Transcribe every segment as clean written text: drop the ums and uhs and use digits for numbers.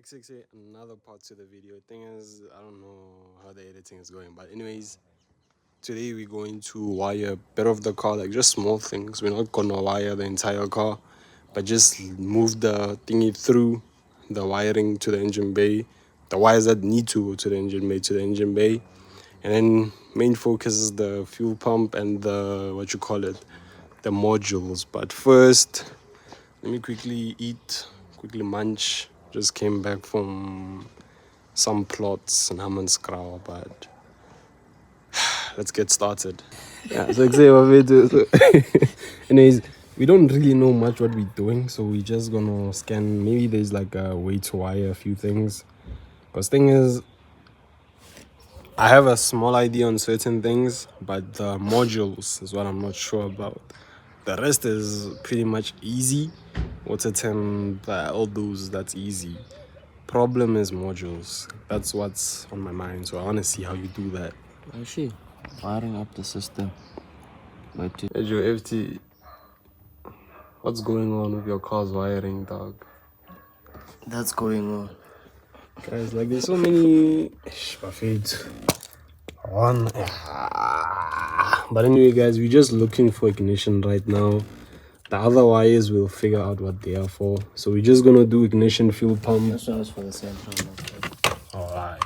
Another part to the video. Thing is, I don't know how the editing is going, but anyways, today we're going to wire a bit of the car, like just small things. We're not gonna wire the entire car, but just move the thingy through the wiring to the engine bay, the wires that need to go to the engine bay, and then main focus is the fuel pump and the the modules. But first, let me quickly munch. Just came back from some plots in Hammanskrau, but let's get started. Yeah, so anyways, we don't really know much what we're doing, so we're just gonna scan. Maybe there's like a way to wire a few things. Because thing is, I have a small idea on certain things, but the modules is what I'm not sure about. The rest is pretty much easy. What's a term? All those, that's easy. Problem is modules. That's what's on my mind. So I want to see how you do that. Actually, wiring up the system. Hey Joe, FT, what's going on with your car's wiring, dog? That's going on. Guys, like there's so many. One. But anyway, guys, we're just looking for ignition right now. The other wires we'll figure out what they are for. So we're just gonna do ignition, fuel pump. This one is for the central. Alright.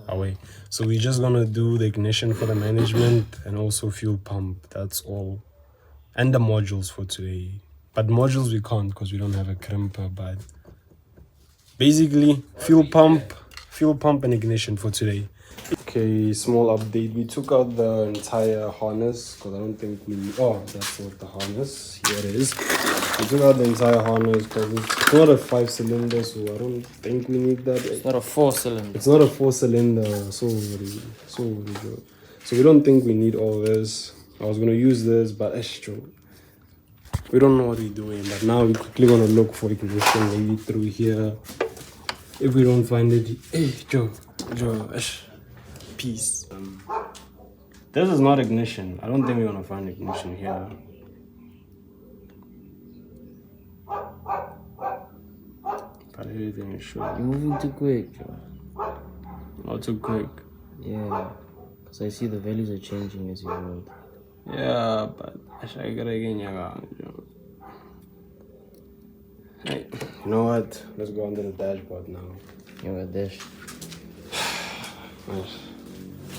Away. So we're just gonna do the ignition for the management and also fuel pump. That's all. And the modules for today. But modules we can't because we don't have a crimper. But basically fuel pump and ignition for today. Okay, small update. We took out the entire harness because I don't think we need. Oh, that's not the harness. Here it is. We took out the entire harness because it's not a 5-cylinder, so I don't think we need that. It's not a 4-cylinder. It's not a 4-cylinder, so good. So we don't think we need all this. I was gonna use this, but it's true. We don't know what we're doing, but now we're quickly gonna look for ignition maybe through here. If we don't find it, hey Joe, peace. This is not ignition. I don't think we're gonna find ignition here. But everything is sure. You're moving too quick, Joe. Not too quick. Yeah, because I see the values are changing as you move. Yeah, but I gotta again. Hey, you know what? Let's go under the dashboard now. You got this.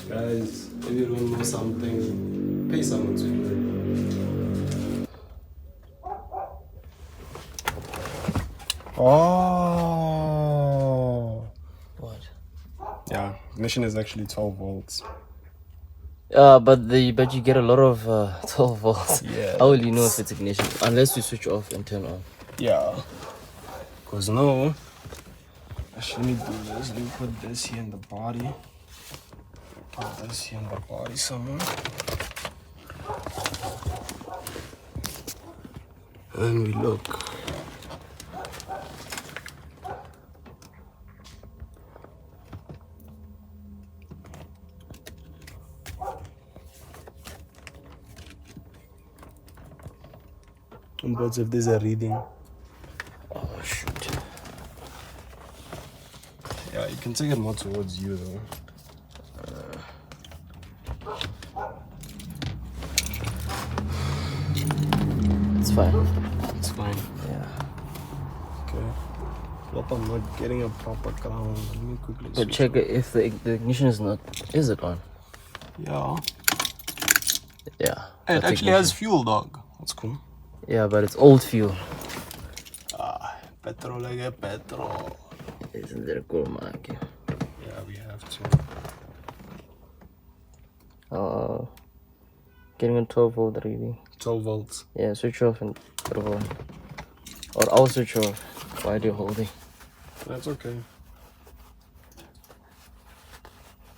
Guys, if you don't know something, pay someone to do it. Oh. What? Yeah, ignition is actually 12 volts. But you get a lot of 12 volts. Yeah. How will you know if it's ignition? Unless you switch off and turn on. Yeah. Because no. Actually, let me do this. Let me put this here in the body. Put this here in the body somewhere. And we look. And what if there's a reading? Oh, shoot. Yeah, you can take it more towards you though. It's fine. It's fine. Yeah. Okay. Hope I'm not getting a proper ground. Let me quickly But check it if the ignition is not. Is it on? Yeah. Yeah. It actually has fuel, dog. That's cool. Yeah, but it's old fuel. Petrol like petrol. Isn't there cool, man? Yeah, we have to. Getting a 12 volt reading. 12 volts. Yeah, switch off and put it on. Or I'll switch off while you're holding. That's okay.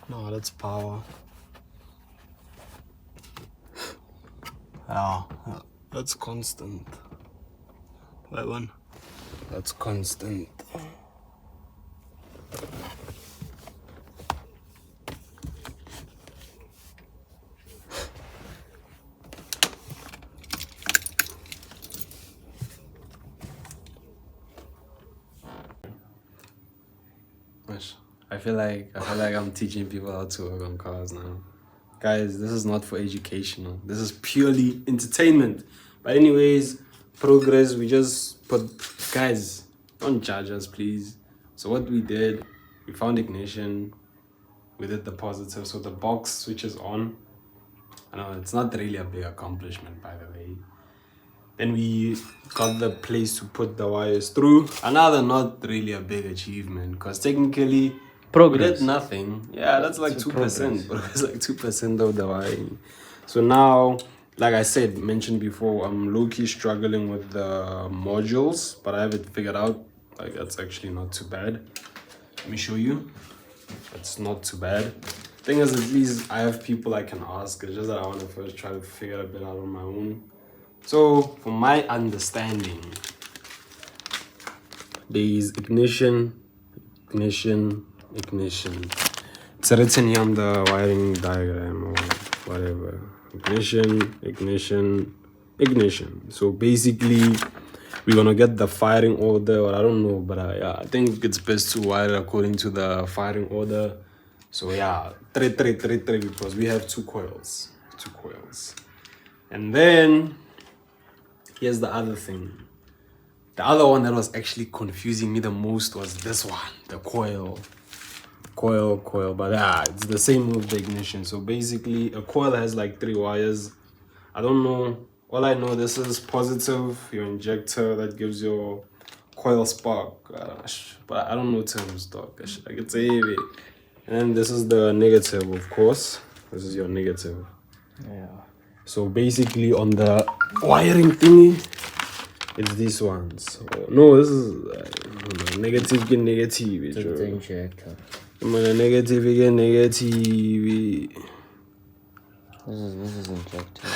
No, that's power. Yeah, that's constant. That one. That's constant. I feel like I'm teaching people how to work on cars now. Guys, this is not for educational. This is purely entertainment. But anyways, progress, we just put... Guys, don't judge us, please. So what we did, we found ignition. We did the positive. So the box switches on. I know, it's not really a big accomplishment, by the way. Then we got the place to put the wires through. Another not really a big achievement. Because technically... Progress. We did nothing. Yeah, that's like 2%. But it's like 2% of the wiring. So now, like I said, mentioned before, I'm low-key struggling with the modules, but I have it figured out. Like, that's actually not too bad. Let me show you. It's not too bad. Thing is, at least I have people I can ask. It's just that I want to first try to figure a bit out on my own. So, from my understanding, there is ignition. It's written here on the wiring diagram or whatever. Ignition. So basically, we're gonna get the firing order, or I don't know, but yeah, I think it's best to wire it according to the firing order. So yeah, 3 because we have two coils. And then here's the other thing. The other one that was actually confusing me the most was this one, the coil, but yeah, it's the same with the ignition. So basically, a coil has like 3 wires. I don't know. All I know, this is positive, your injector that gives your coil spark. But I don't know terms, dog. I could say it. And then this is the negative, of course. This is your negative. Yeah. So basically, on the wiring thingy, it's these ones. Oh, no, this is negative. It's the injector. Negative. This is injector.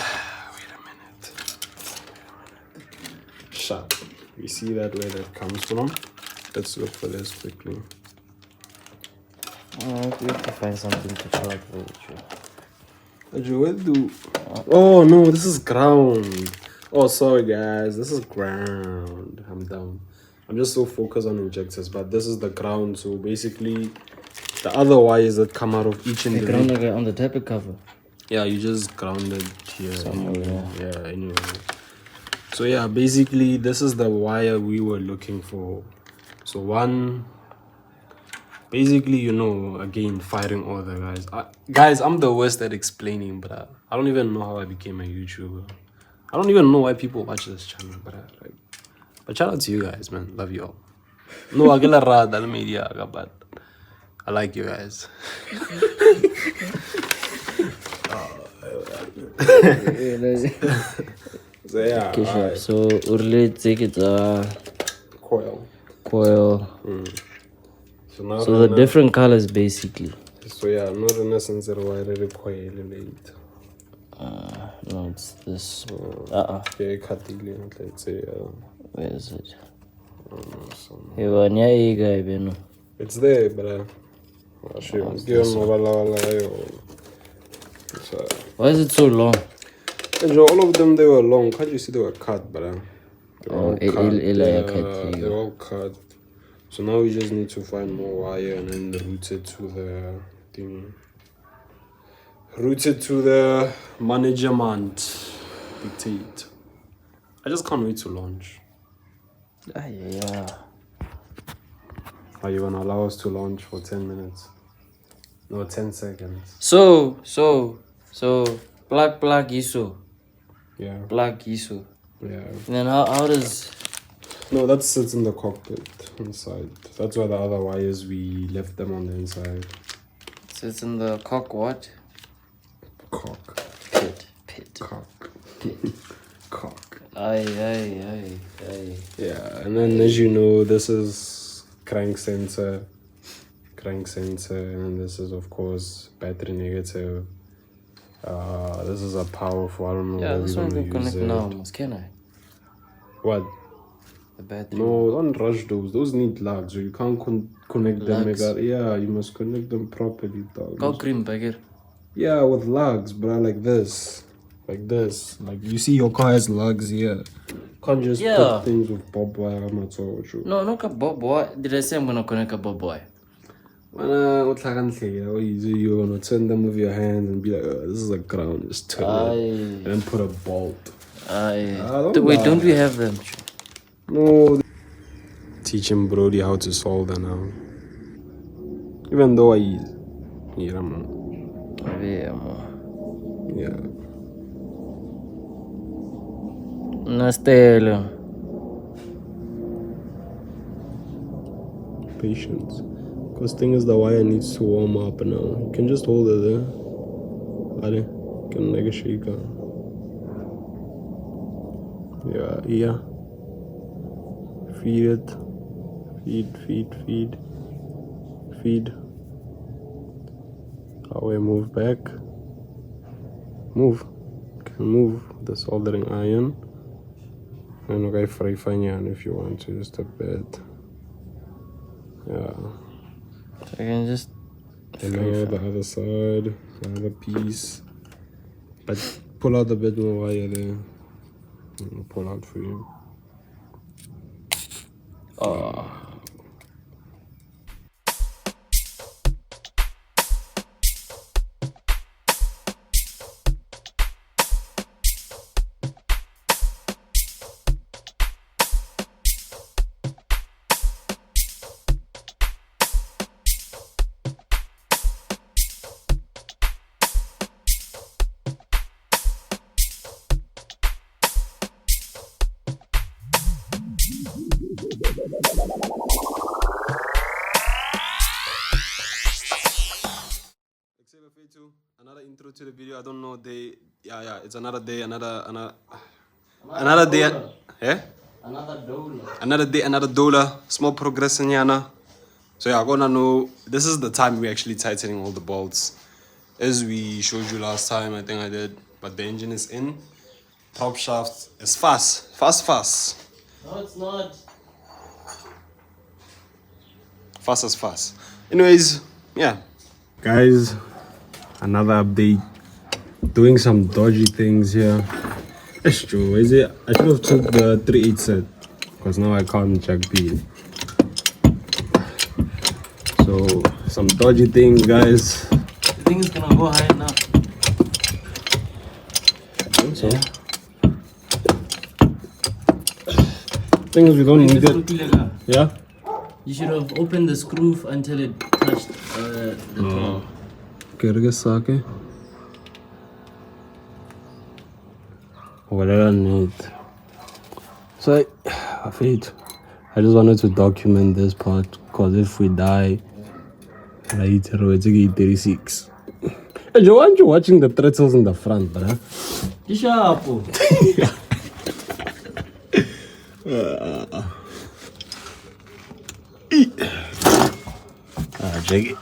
Wait a minute. Shut. We see that where that comes from. Let's look for this quickly. We have to find something to charge with. Oh no, this is ground. Oh, sorry guys, this is ground. I'm dumb. I'm just so focused on injectors, but this is the ground. So basically, the other wires that come out of each individual. The ground on the tape cover. Yeah, you just grounded here. Somewhere, yeah, anyway. So yeah, basically, this is the wire we were looking for. So one, basically, you know, again, firing order, guys. Guys, I'm the worst at explaining, but I don't even know how I became a YouTuber. I don't even know why people watch this channel, but shout out to you guys, man. Love you all. No, I get a media, but I like you guys. So yeah. Okay, so urle take it Coil. So the different colors basically. So yeah, no renaissance wire coil late. No, it's this. Okay, let's say. Where is it? Hey, it's there, but why is it so long? All of them, they were long. Can't you see they were cut, but they were all cut. So now we just need to find more wire and then route it to the thing. Route it to the management. Dictate. I just can't wait to launch. Yeah. Are you gonna allow us to launch for 10 minutes? No, 10 seconds. So black ISO. Yeah. Black ISO. Yeah. And then how does? No, that sits in the cockpit inside. That's why the other wires, we left them on the inside. Sits in the cock what? Cock. Pit. Cock. Cock. Aye. Yeah, and then as you know, this is crank sensor, and this is of course battery negative. This is a powerful, I don't know. Yeah, this one can can connect now, can I? What? The battery. No, don't rush those. Those need lugs. You can't connect them. Yeah, you must connect them properly, dog. Go cream bagger. Yeah, with lugs, bro, like this. Like you see your car has lugs here. Can't just put things with bob wire. I'm not so sure. No, not a bob wire. Did I say I'm gonna connect a bob wire? You're gonna turn them with your hands and be like, oh, this is a ground, just turn it. And then put a bolt. Wait, don't we have them? No. Teaching Brody how to solder now. Even though I don't know. Yeah. Nastelo. Patience. Because thing is, the wire needs to warm up now. You can just hold it there. You can like a shaker. Yeah. Feed it. Feed. How I move back. Move. Can move the soldering iron. And okay, fry fanyan if you want to, just a bit. Yeah. So I can just. And now the other side, the other piece. But pull out a bit more wire there. I'll pull out for you. Another intro to the video. I don't know day. Yeah. It's another day. Another day. Yeah. Another day. Another dollar. Small progress in Yana. So yeah, I'm gonna know. This is the time we're actually tightening all the bolts, as we showed you last time. I think I did. But the engine is in. Prop shaft is fast. No, it's not. Fast. Anyways, yeah. Guys, another update. Doing some dodgy things here. That's true. Is it? I should have took the 3/8 set because now I can't jack B. So some dodgy things, guys. The thing is gonna go high enough. I think so. Things we don't need it. Yeah. You should have opened the screw until it touched the top. Kaya sake. Whatever I need. So I just wanted to document this part because if we die later, it's 36. Hey Joe, aren't you watching the throttles in the front, bruh? Sharp. Check it.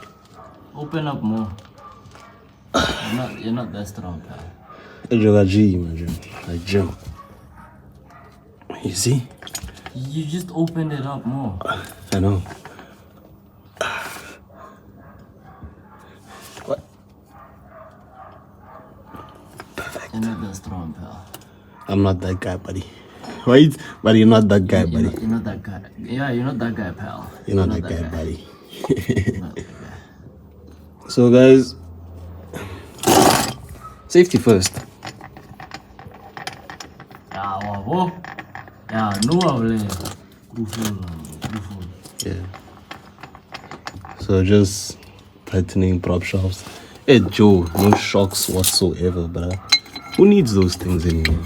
Open up more. You're not that strong, pal. Hey Joe, I jump. You see? You just opened it up more. I know. What? Perfect. You're not that strong, pal. I'm not that guy, buddy. Wait, but you're not that guy, buddy. You're not that guy. Yeah, you're not that guy, pal. You're not that guy, buddy. Not that guy. So, guys, safety first. Yeah. So just tightening prop shafts. Hey Joe, no shocks whatsoever, bruh. Who needs those things anymore?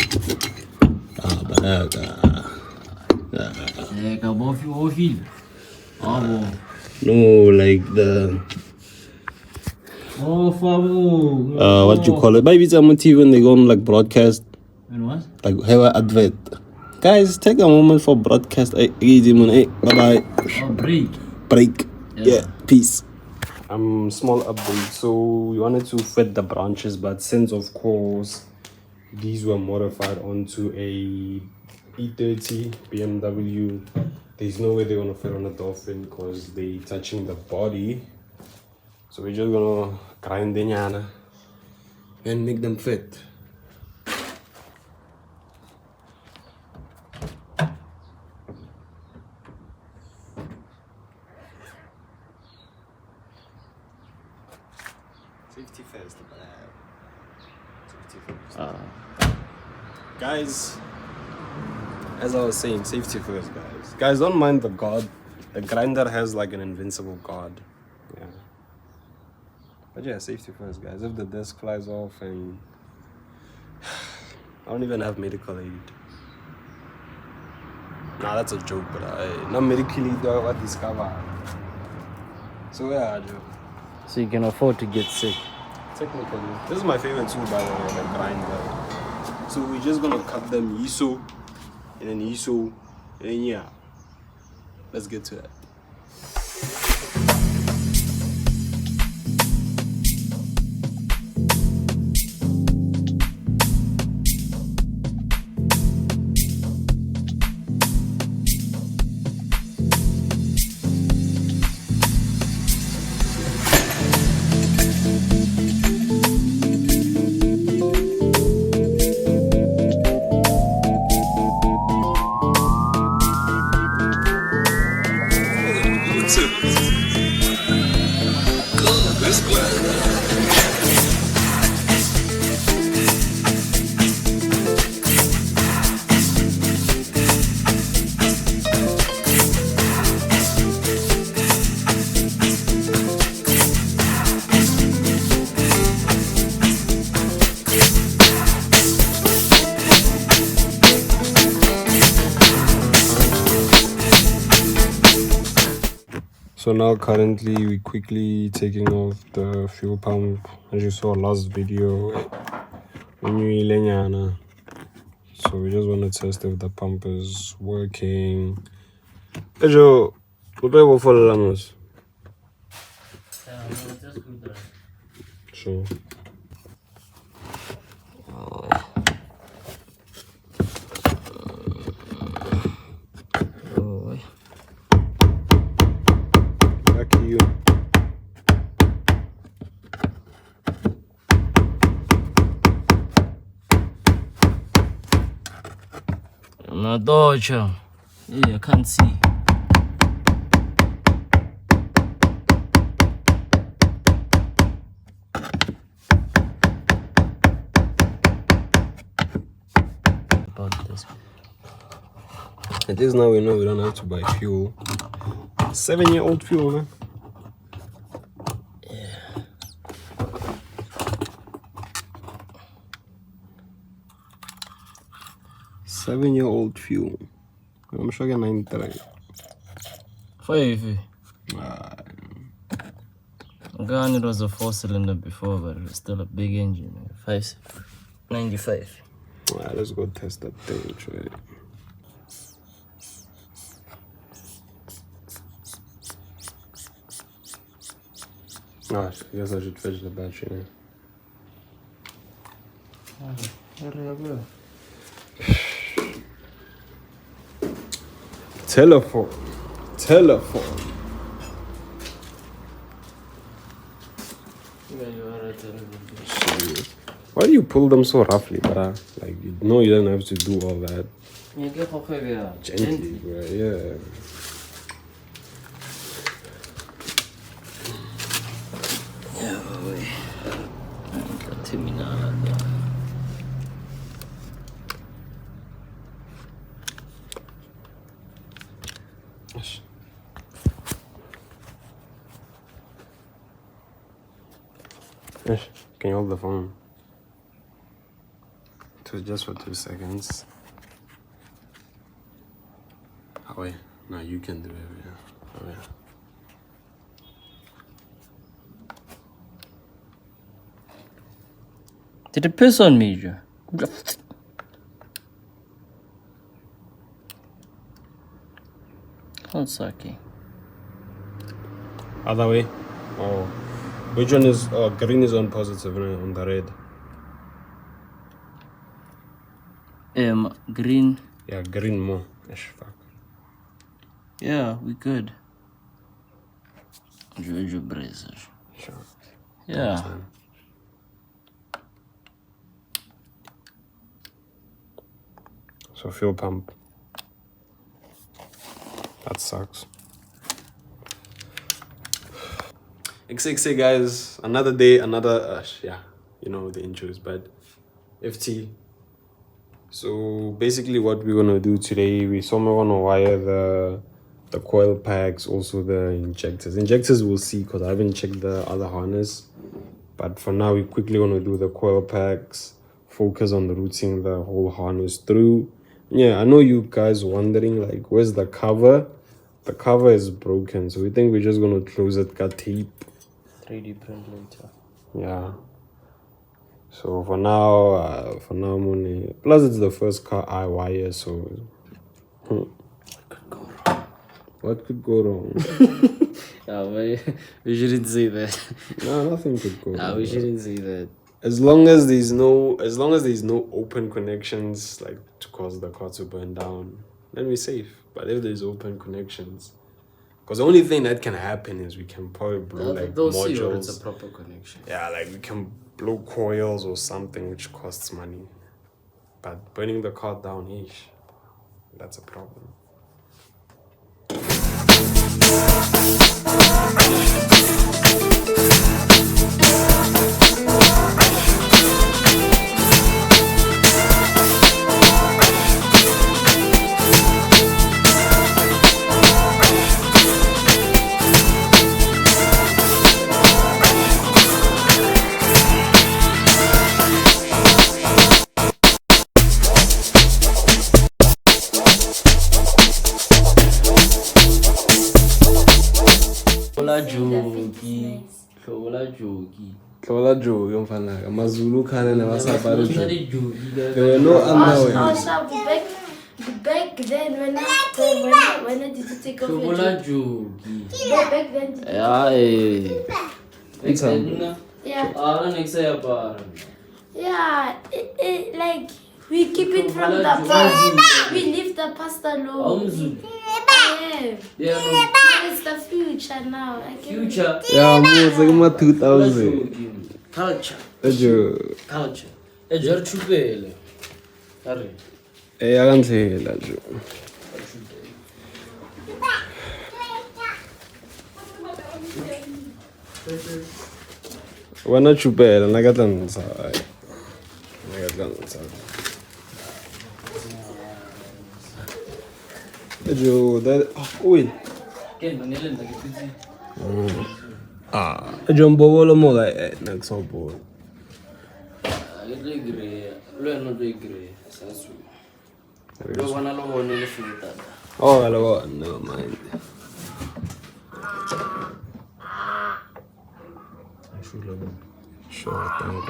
No, like the what you call it? Maybe it's on TV when they go on like broadcast. And what? Like have an advert. Guys, take a moment for broadcast. Easy man. Hey, bye. Break. Yeah. Peace. Small update. So we wanted to fit the branches, but since of course these were modified onto a E30 BMW, there's no way they're gonna fit on a Dolphin because they touching the body. So we're just gonna grind the nyana and make them fit. Safety first, safety first. Guys, as I was saying, safety first, guys. Guys, don't mind the guard. The grinder has like an invincible guard. Yeah. But yeah, safety first, guys. If the disc flies off and I don't even have medical aid. Nah, that's a joke, but not medically what discover. So yeah, Joe. So you can afford to get sick. Technically, this is my favorite tool, by the way, the grinder. So we're just gonna cut them iso, and then iso, and then yeah. Let's get to that. So now currently we're quickly taking off the fuel pump, as you saw last video. So we just want to test if the pump is working. Ejo, what do I for Lamos? Sure. Lucky you. No dodger. Yeah, I can't see. About this. At least now we know we don't have to buy fuel. 7-year-old fuel, man. Yeah. 7-year-old fuel. I'm sure you're 93. 5. Gun, it was a 4-cylinder before, but it was still a big engine. 95. Alright, let's go test that thing. Try. I guess I should fetch the battery now. Telephone. Why do you pull them so roughly, bro? Like, you know you don't have to do all that. Gently, bro, yeah. Can you hold the phone? Just for 2 seconds. Oh wait, no, you can do it. Yeah. Oh yeah. Did it piss on me, Joe? How sucky. Other way. Oh, which one is? Oh, green is on positive, right? On the red. Green. Yeah, green more. Ish, fuck. Yeah, we good. Jojo Brazer. Sure. Yeah. So fuel pump. That sucks. XXA guys, another day, another yeah, you know the intros, but FT. So basically what we're gonna do today, we're gonna wire the coil packs, also the injectors. Injectors we'll see because I haven't checked the other harness. But for now we're quickly gonna do the coil packs, focus on routing the whole harness through. Yeah, I know you guys wondering like where's the cover? The cover is broken, so we think we're just gonna close it, cut tape. 3D print later. Yeah. So for now, money. Plus, it's the first car I wire, so. What could go wrong? Yeah, we shouldn't say that. No, nothing could go Nah, wrong. we shouldn't say that. As long as there's no open connections like to cause the car to burn down, then we're safe. But if there's open connections, because the only thing that can happen is we can probably blow like They'll modules. see when it's a proper connection. Yeah, like we can blow coils or something which costs money. But burning the car down, that's a problem. Tlola joke mfana amaZulu khana nabasabhali joke. There were no underwear. Back then when did you take off your back then yeah, like we keep it from the past. We leave the past alone. Yeah, no. It's the future now. Future. Yeah, it's like my 2000. Culture. Culture. You're chupele. Hurry. I can't say that. Wana chupela nakatanza. That wait. Jumbo wala mo like nagsobo. Oh, hello, never mind. Sure, thank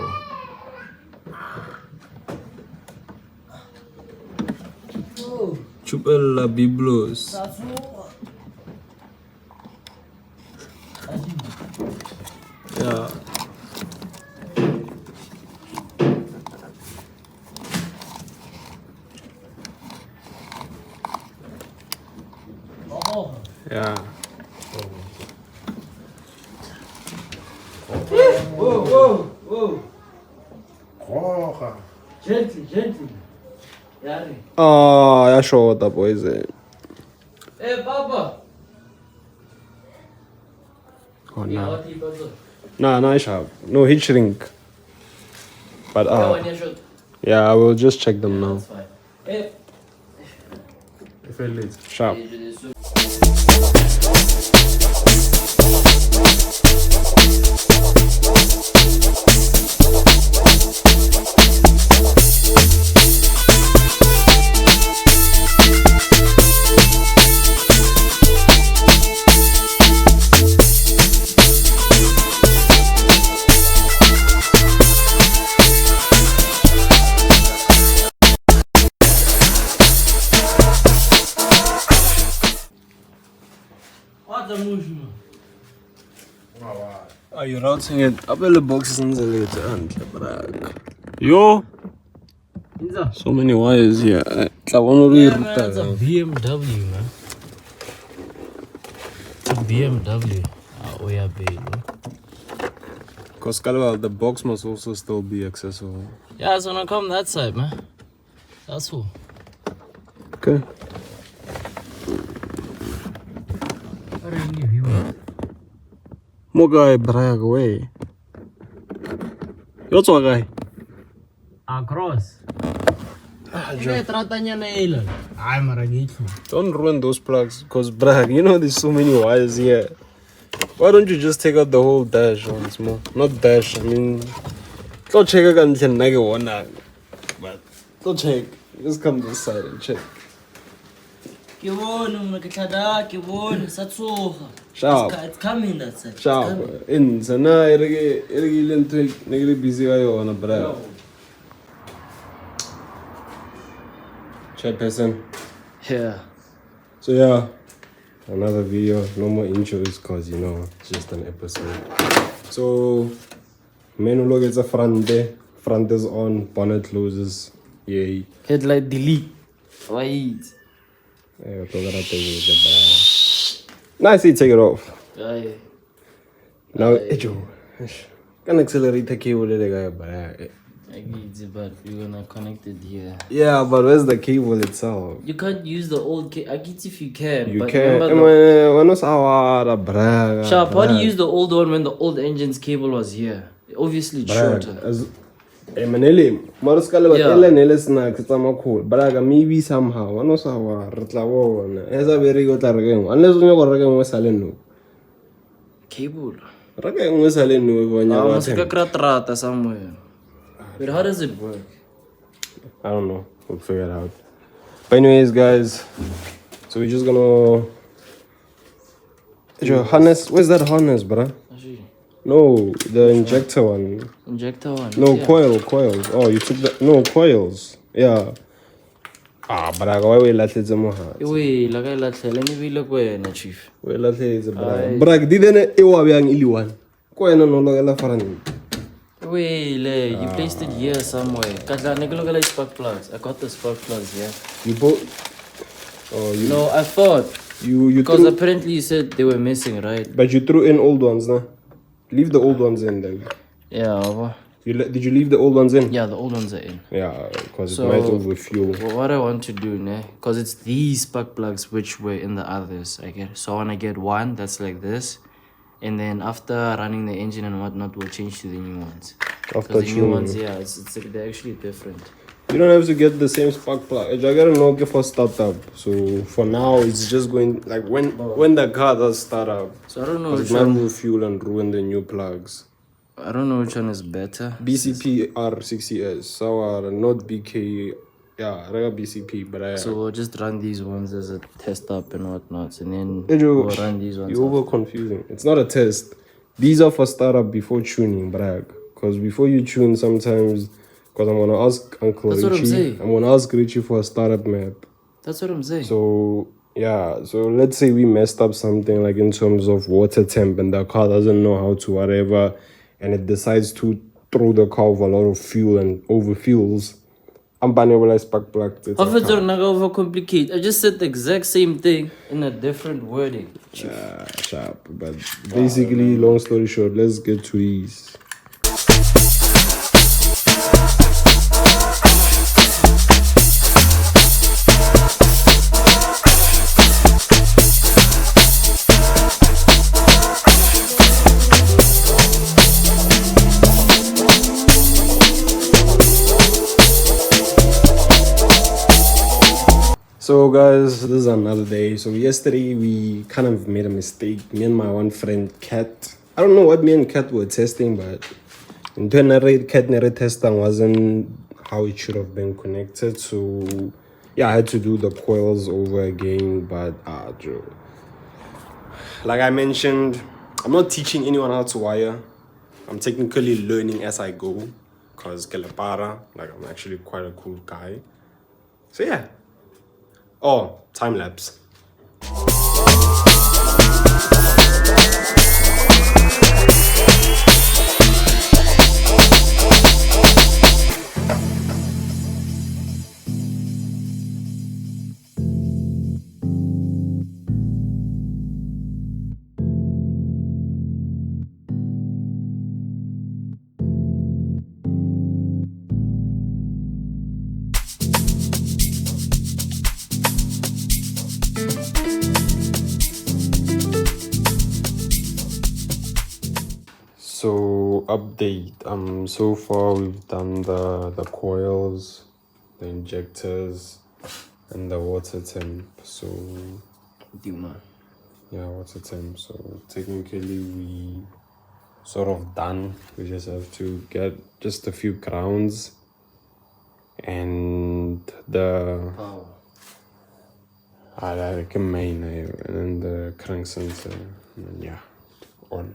you. Chupela biblos. Yeah. Yeah. Whoa. Gently. Yari. Oh, yeah, sure what the boys in. Hey, Papa. Oh, no. No, sharp. No heat shrink. But yeah, I will just check them now. Hey. If I late. Sharp. Are you routing it? Up in the boxes in the later. Yo! So many wires here. I want to read It's a BMW, man. It's a BMW. Oh, yeah, baby. Because the box must also still be accessible. Yeah, it's gonna come that side, man. That's all. Okay. More guy, brag away. What's what guy? Across. Don't ruin those plugs, cause brag, you know there's so many wires here. Why don't you just take out the whole dash once more? Not dash, I mean, don't check it until nigga one night. But don't check. Just come this side and check. Sharp. It's coming that side. Sharp. In so now nigga busy on a brag. Chairperson. Yeah. So yeah, another video. No more intros cause you know it's just an episode. So menu look at the front there. Front is on, bonnet closes. Yay. Headlight delete. Wait. Yeah, nice, take it off. Aye. Now, Ejo. Can accelerate the cable there, but I get it, but you're gonna connect it here. yeah, but where's the cable itself? You can't use the old cable. I get if you can. You but can't. remember Sharp, how do you use the old one when the old engine's cable was here? Obviously it's shorter. Manele, Maraskala, Yeah. Ellen Ellis Nax, it's a cool, but I maybe somehow. I know Sawa, Ratlawo, as a very good again, unless we were again with Salenu. Cable. Again with Salenu when I you're must have got somewhere. But how does it work? I don't know. We'll figure it out. But anyways, guys, so we're just gonna. Your harness. Where's that harness, bruh? No, the injector one. Injector one. No, yeah. coils. Oh, you took the no coils. Yeah. But I go away like it's a moha. Wait, like I let me look where chief. Well, let's say it's a brag. Brag didn't ewa yang iliwan. Ko ena no lo la faran. Wait, you placed it here somewhere. Katla, look at spark plugs. I got the spark plugs, yeah. You bought. Oh, you. No, I thought. You Because threw, apparently you said they were missing, right? but you threw in old ones, nah. Leave the old ones in then. Yeah, Did you leave the old ones in? yeah, the old ones are in. Yeah, because So- it might overfuel. Well, what I want to do, because it's these spark plugs which were in the others, I get. So I want to get one that's like this, and then after running the engine and whatnot, we'll change to the new ones. After Because the new tuning. ones, yeah, they're actually different. You don't have to get the same spark plug. I gotta know for startup. So for now, it's just going like when the car does start up. So I don't know 'Cause which it might one. overfuel and ruin the new plugs. I don't know which one is better. BCP R60S. So not BK. Yeah, regular BCP, but I. So we'll just run these ones as a test up and whatnot, and then You- we'll run these ones. You're over confusing. It's not a test. These are for startup before tuning, brag. Because before you tune, sometimes, because I'm gonna ask Uncle That's what I'm Richie. saying. I'm gonna ask Richie for a startup map. That's what I'm saying. So yeah, so let's say we messed up something like in terms of water temp, and the car doesn't know how to whatever, and it decides to throw the car over a lot of fuel and overfuels. I'm banning spark plug. It's a Of it's car. not overcomplicate. I just said the exact same thing in a different wording. Sharp. But basically, long story short, let's get to these. So guys, this is another day. So yesterday we kind of made a mistake. Me and my one friend Kat. I don't know what me and Kat were testing, but in Kat testing wasn't how it should have been connected. So yeah, I had to do the coils over again. But Joe, like I mentioned, I'm not teaching anyone how to wire. I'm technically learning as I go, cause Kelepara, like I'm actually quite a cool guy. So yeah. Oh, time lapse. So update. So far we've done the coils, the injectors, and the water temp. So yeah, water temp. So technically we sort of done. We just have to get just a few grounds and the Power. I like a main and then the crank sensor and then yeah, on.